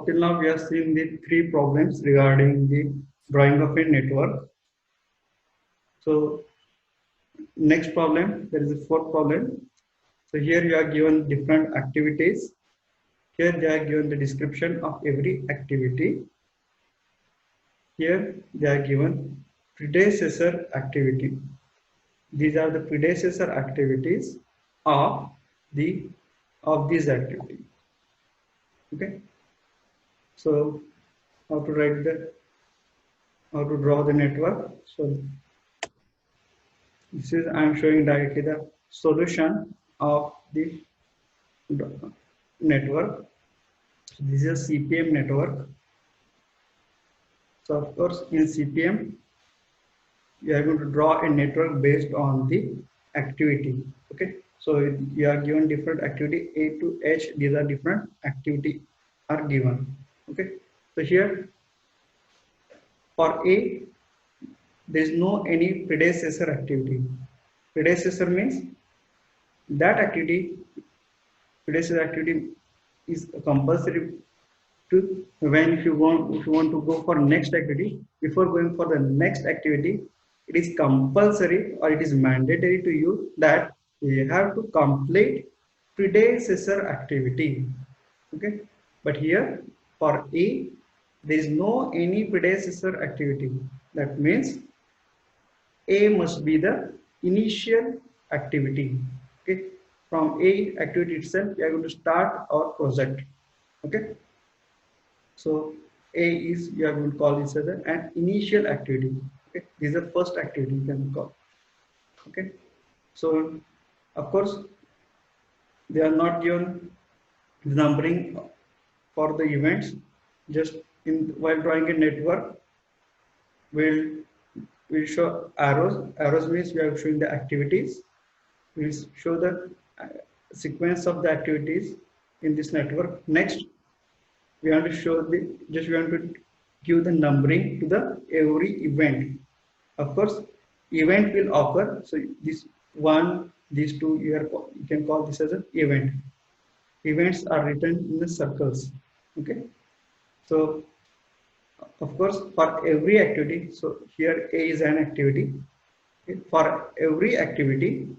till now we have seen the three problems regarding the drawing of a network. So next problem, there is a fourth problem. So here you are given different activities. Here they are given the description of every activity. Here they are given predecessor activity. These are the predecessor activities of this activity. Okay. So how to draw the network. So this is I am showing directly the solution of the network. So this is a CPM network. So of course in CPM you are going to draw a network based on the activity. Okay, so you are given different activity A to H. These are different activity are given. Okay, so here for A there is no any predecessor activity. Predecessor means that predecessor activity is compulsory to when if you want to go for next activity. Before going for the next activity, it is compulsory or it is mandatory to you that you have to complete predecessor activity. Okay, but here for A there is no any predecessor activity. That means A must be the initial activity. Okay, from A activity itself we are going to start our project. Okay, so A is you are going to call this as an initial activity. Okay, this is the first activity you can call. Okay, so of course they are not given the numbering for the events. Just in while drawing a network, we'll show arrows. Arrows means we are showing the activities. We'll show the sequence of the activities in this network. Next, we want to show we want to give the numbering to the every event. Of course, event will occur. So this one, these two, you can call this as an event. Events are written in the circles. Okay. So of course, for every activity, so here A is an activity. Okay. For every activity,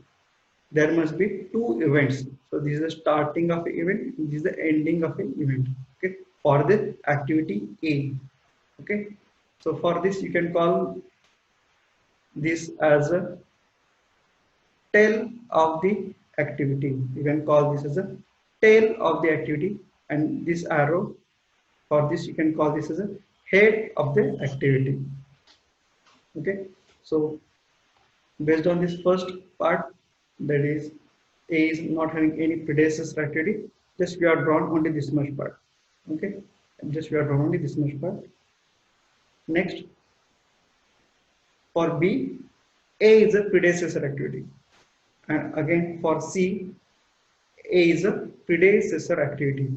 there must be two events. So this is the starting of an event, this is the ending of an event. Okay, for the activity A. Okay, so for this you can call this as a tail of the activity. You can call this as a tail of the activity, and this arrow for this you can call this as a head of the activity. Okay, so based on this first part, that is A is not having any predecessor activity, just we are drawn only this much part. Okay, and just we are drawn only this much part. Next, for B, A is a predecessor activity, and again for C, A is a predecessor activity.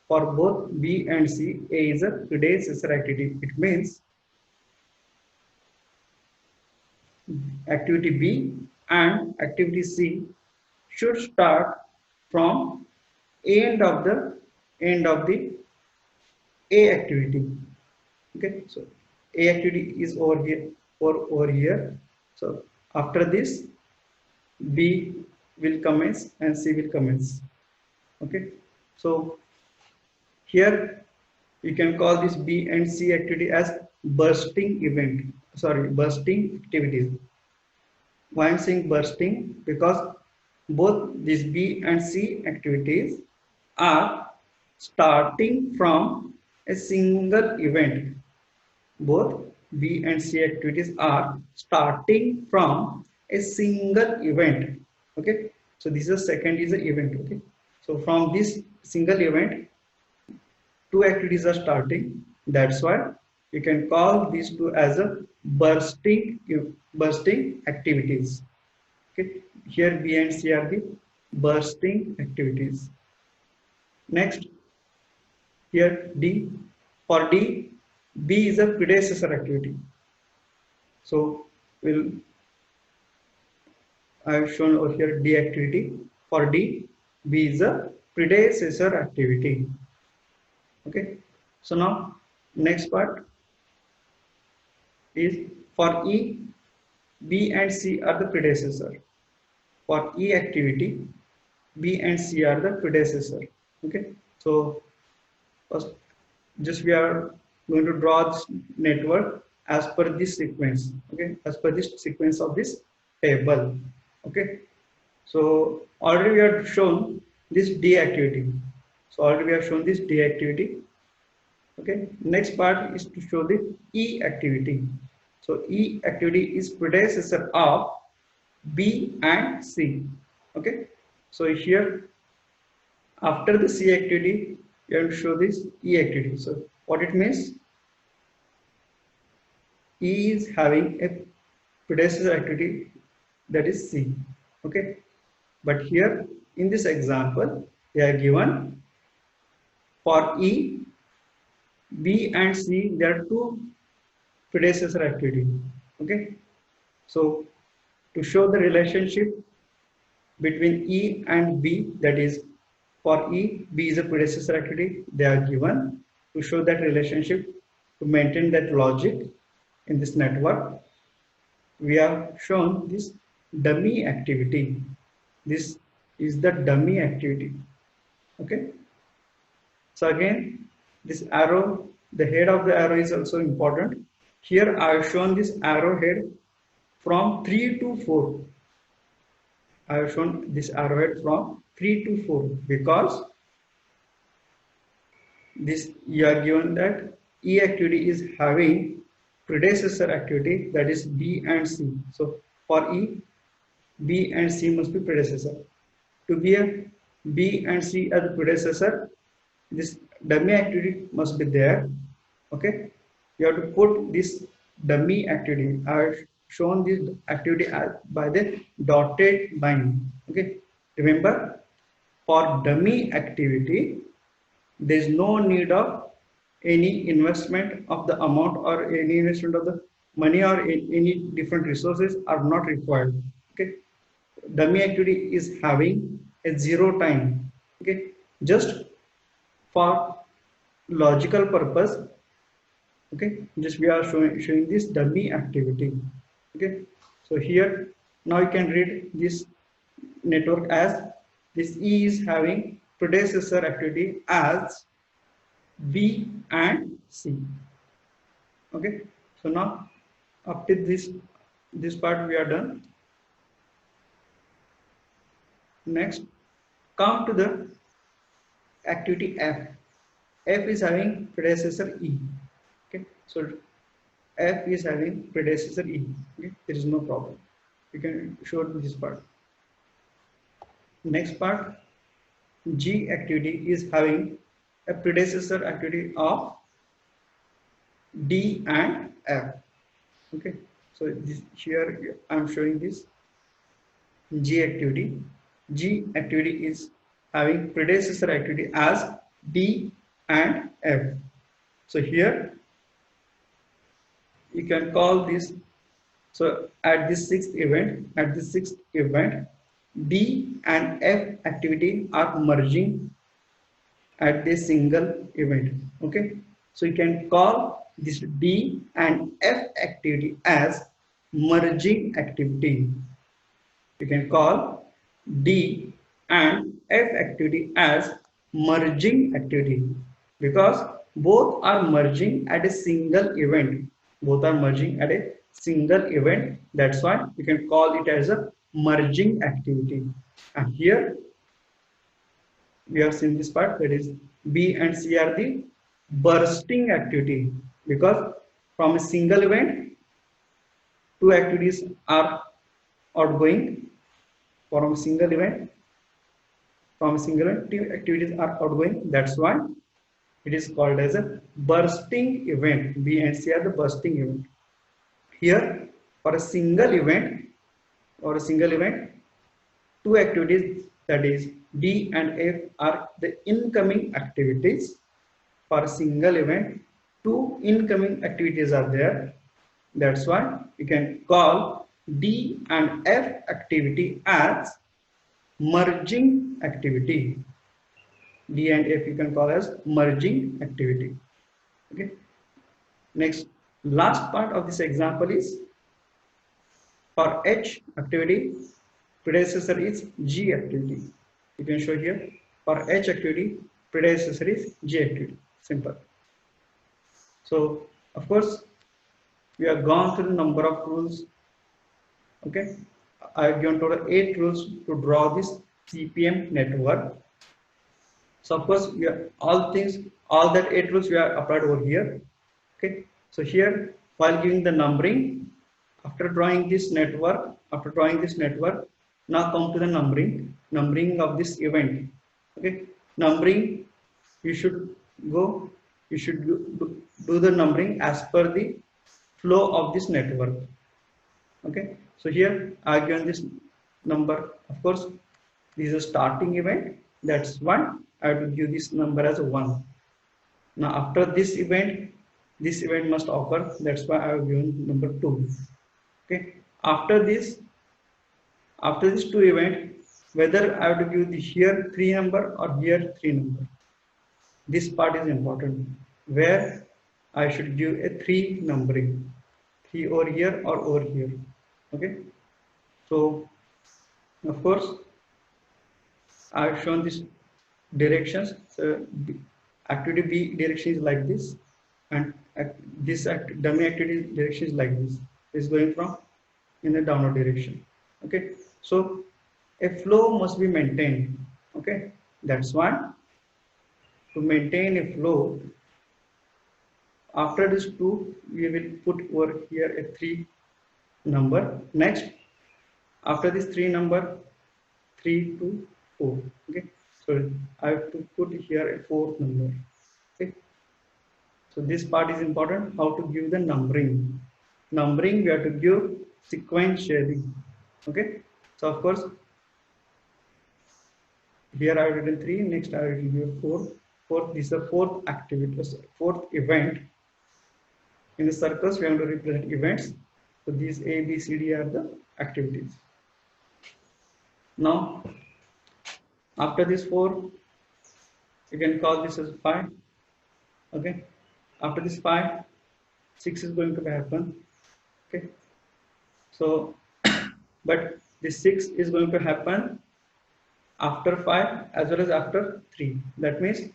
For both B and C, A is a predecessor activity. It means activity B and activity C should start from end of the A activity. Okay, so A activity is over here or over here. So after this, B will commence and C will commence. Okay, so here you can call this B and C activity as bursting event. Sorry, bursting activities. Why I'm saying bursting? Because both these B and C activities are starting from a single event. Both B and C activities are starting from a single event. Okay, so this is second is the event. Okay, so from this single event, two activities are starting. That's why you can call these two as a bursting activities. Okay, here B and C are the bursting activities. Next, here D. For D, B is a predecessor activity. So I have shown over here D activity. For D, B is a predecessor activity. Okay, so now next part is for E, B and C are the predecessor. For E activity, B and C are the predecessor. Okay, so first, just we are going to draw this network as per this sequence. Okay, as per this sequence of this table. Okay, so already we have shown this D activity. So already we have shown this D activity. Okay, next part is to show the E activity. So E activity is predecessor of B and C. Okay, so here after the C activity, you have to show this E activity. So what it means? E is having a predecessor activity, that is C. Okay, but here in this example, they are given for E, B and C. There are two predecessor activity. Okay, so to show the relationship between E and B, that is for E, B is a predecessor activity, they are given. To show that relationship, to maintain that logic in this network, we have shown this dummy activity. This is the dummy activity. Okay, so again this arrow, the head of the arrow is also important. Here I have shown this arrow head from 3 to 4. I have shown this arrowhead from 3 to 4 because this you are given that E activity is having predecessor activity, that is B and C. So for E, B and C must be predecessor. To be a B and C as the predecessor, this dummy activity must be there. Okay, you have to put this dummy activity. I have shown this activity by the dotted line. Okay, remember, for dummy activity there is no need of any investment of the amount or any investment of the money or any different resources are not required. Okay, dummy activity is having a zero time. Okay, just for logical purpose. Okay, just we are showing this dummy activity. Okay, so here now you can read this network as this E is having predecessor activity as B and C. Okay, so now up to this part we are done. Next, come to the activity F. F is having predecessor E. Okay, so F is having predecessor E. Okay, there is no problem. You can show this part. Next part, G activity is having a predecessor activity of D and F. Okay, so this, here I am showing this G activity. G activity is having predecessor activity as D and F. So here you can call this. So at this sixth event, D and F activity are merging at this single event. Okay, so you can call this D and F activity as merging activity. You can call D and F activity as merging activity because both are merging at a single event. Both are merging at a single event. That's why you can call it as a merging activity. And here we have seen this part, that is B and C are the bursting activity because from a single event two activities are outgoing. From a single event two activities are outgoing. That's why it is called as a bursting event. B and C are the bursting event. Here for a single event two activities, that is D and F are the incoming activities. For a single event two incoming activities are there. That's why you can call D and F activity as merging activity. D and F you can call as merging activity. Okay. Next, last part of this example is for H activity, predecessor is G activity. You can show here for H activity, predecessor is G activity. Simple. So, of course, we have gone through the number of rules. Okay, I have given total 8 rules to draw this CPM network. So, of course, we are all that 8 rules we are applied over here. Okay, so here while giving the numbering, after drawing this network, now come to the numbering of this event. Okay, numbering, you should go, you should do the numbering as per the flow of this network. Okay, so here I have given this number. Of course, this is a starting event, that's 1. I have to give this number as a 1. Now after this event must occur, that's why I have given number 2. Okay, after this 2 event, whether I have to give the here 3 number or here 3 number, this part is important, where I should give a 3 numbering, 3 over here or over here. Okay, so of course I have shown this directions. So activity B direction is like this, and this dummy activity direction is like this. Is going from in the downward direction. Okay, so a flow must be maintained. Okay, that's one. To maintain a flow, after this 2, we will put over here a 3 number. Next, after this 3 number, 3 to 4. Okay, so I have to put here a 4th number. Okay, so this part is important, how to give the numbering. Numbering, we have to give sequentially. Okay, so of course here I have written 3, next I will give 4. This is the 4th activity, 4th event. In the circles we have to represent events. So these A, B, C, D are the activities. Now after this 4, you can call this as 5. Okay, after this 5, 6 is going to happen. Okay, so but this 6 is going to happen after 5 as well as after 3. That means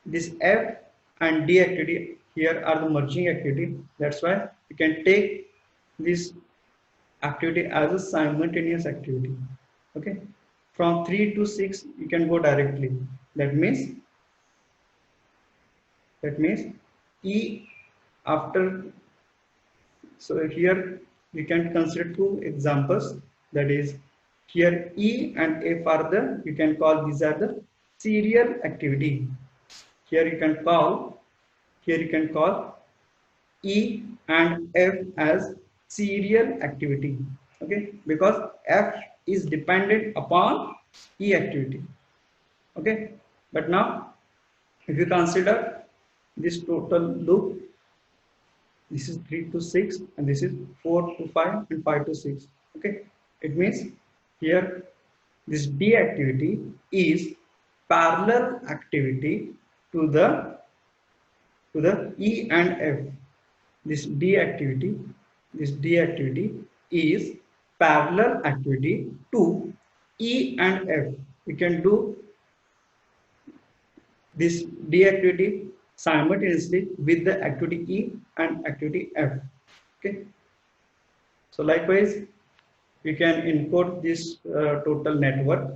this F and D activity here are the merging activity. That's why you can take this activity as a simultaneous activity. Okay, from 3 to 6 you can go directly. That means E after, so here we can consider 2 examples, that is here E and F are the, you can call these are the serial activity. Here you can call E and F as serial activity. Okay, because F is dependent upon E activity. Okay, but now if you consider this total loop, this is 3 to 6 and this is 4 to 5 and 5 to 6. Okay, it means here this D activity is parallel activity to the E and F. This D activity is parallel activity to E and F. We can do this D activity simultaneously with the activity E and activity F. Okay, so likewise we can encode this total network.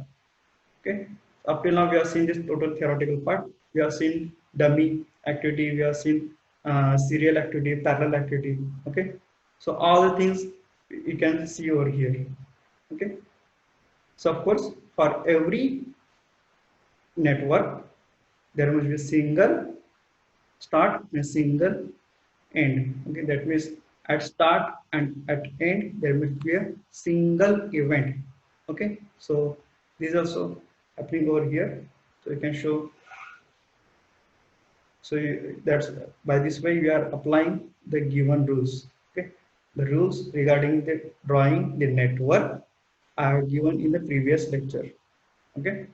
Okay, up till now we have seen this total theoretical part. We have seen dummy activity, we have seen serial activity, parallel activity. Okay, so all the things you can see over here. Okay, so of course for every network there must be a single start and a single end. Okay, that means at start and at end there must be a single event. Okay, so this is also happening over here, so you can show. So that's by this way we are applying the given rules. Okay, the rules regarding the drawing the network are given in the previous lecture. Okay.